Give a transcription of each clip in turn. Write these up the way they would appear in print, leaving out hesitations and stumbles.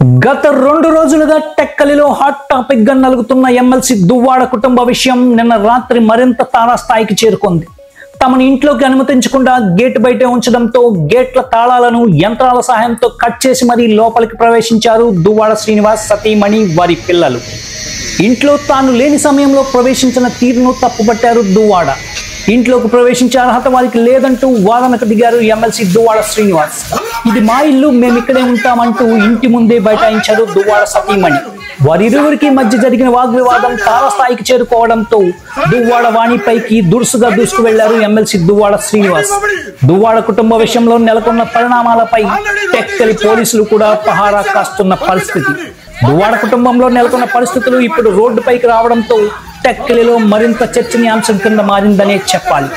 గత 2 రోజులుగా టెక్కలిలో hot topic గా నలుగుతున్న ఎమ్మెల్సీ దువ్వాడ కుటుంబ విషయం నిన్న రాత్రి మరింత తారాస్థాయికి చేరుకుంది. తమని ఇంట్లోకి అనుమతించకుండా గేట్ బయటే ఉంచడంతో గేట్ల తాళాలను యంత్రాల సహాయంతో కట్ చేసి మరీ లోపలికి ప్రవేశించారు దువ్వాడ శ్రీనివాస్, సతీమణి, వారి పిల్లలు. ఇంట్లో తాను లేని సమయంలో ప్రవేశించిన తీరును తప్పుపట్టారు దువ్వాడ. ఇంట్లోకి ప్రవేశించే అర్హత వారికి లేదంటూ వాదనకు దిగారు ఎమ్మెల్సీ దువ్వాడ శ్రీనివాస్. ఇది మా ఇల్లు, మేము ఇక్కడే ఉంటామంటూ ఇంటి ముందే బైఠాయించారు దువ్వాడ సతీమణి. వారిరువురికి మధ్య జరిగిన వాగ్వివాదం తారస్థాయికి చేరుకోవడంతో దువ్వాడ వాణిపైకి దురుసుగా దూసుకు వెళ్లారు ఎమ్మెల్సీ దువ్వాడ శ్రీనివాస్. దువ్వాడ కుటుంబ విషయంలో నెలకొన్న పరిణామాలపై టెక్కలి పోలీసులు కూడా పహారా కాస్తున్న పరిస్థితి. దువ్వాడ కుటుంబంలో నెలకొన్న పరిస్థితులు ఇప్పుడు రోడ్డుపైకి రావడంతో టెక్కలిలో మరింత చర్చనీయాంశం కింద మారిందనే చెప్పాలి.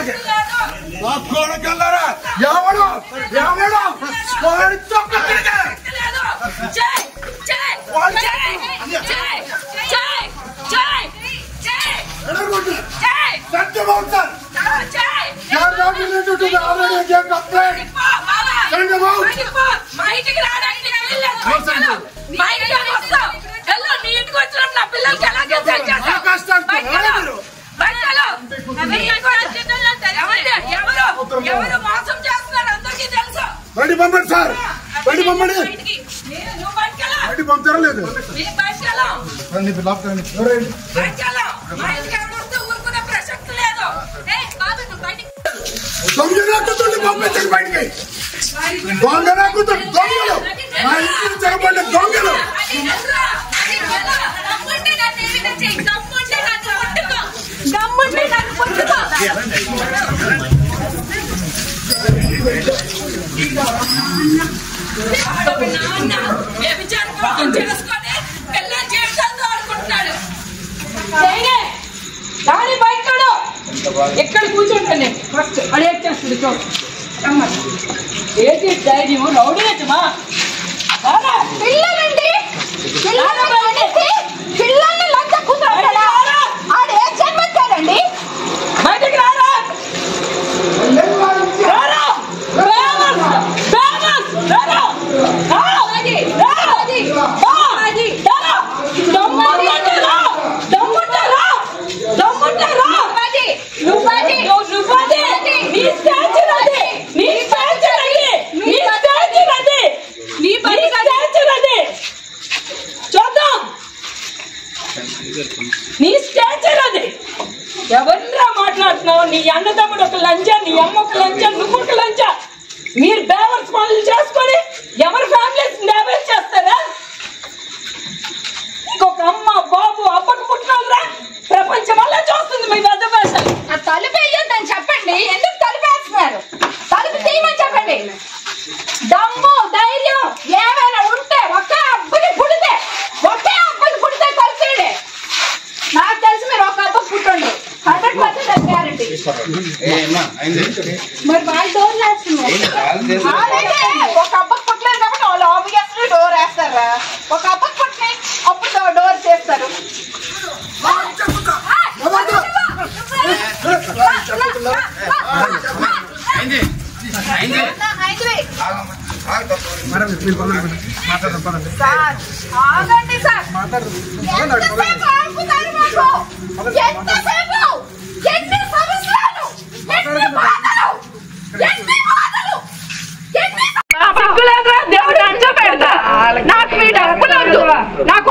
ఎక్కడ కూర్చుంటాను ఫస్ట్ అడిగేస్తుంది చూ ఏంటి ధైర్యం రౌడీమా పిల్లలండి పిల్లల్ని లంచ కూర్చోండి ఆడే జన్మచ్చాడండి బయటకు రారా నీ స్టాచర్ అది. ఎవరిరా మాట్లాడుతున్నావు? నీ అన్నదమ్ముడు ఒక లంచ, నీ అమ్మ ఒక లంచ, నువ్వు ఒక లంచ. మీరు బేవర్స్ పనులు చేసుకొని ఎవరి ఫ్యామిలీస్ డ్యామేజ్ చేస్తారా? ఇంకొక అమ్మ బాబు అప్పకు పుట్టినరా ప్రపంచం వల్ల చూస్తుంది మీ పెద్ద భాష. తలుపు వేయొద్దని చెప్పండి. ఎందుకు తలుపు వేస్తున్నారు? తలుపు తీయమని చెప్పండి. దమ్ము ధైర్యం ఏమైనా ఉంటే ఒకే అబ్బని పుడితే తలుపు తీయండి. నాకు తెలిసి మీరు ఒక అబ్బ పుట్టండి 100% గ్యారంటీ. మరి వాళ్ళు డోర్ వేస్తున్నారు. ఒక అబ్బకు పుట్టలేదు కాబట్టి వాళ్ళు ఆబ్వియస్లీ డోర్ వేస్తారా? ఒక అబ్బకు పుట్టినాయి అప్పుడు డోర్ చేస్తారు. ఆగండి సార్. దేవుడు అంచ పెడతా. నాకు మీ డబ్బులు వద్దు, నాకు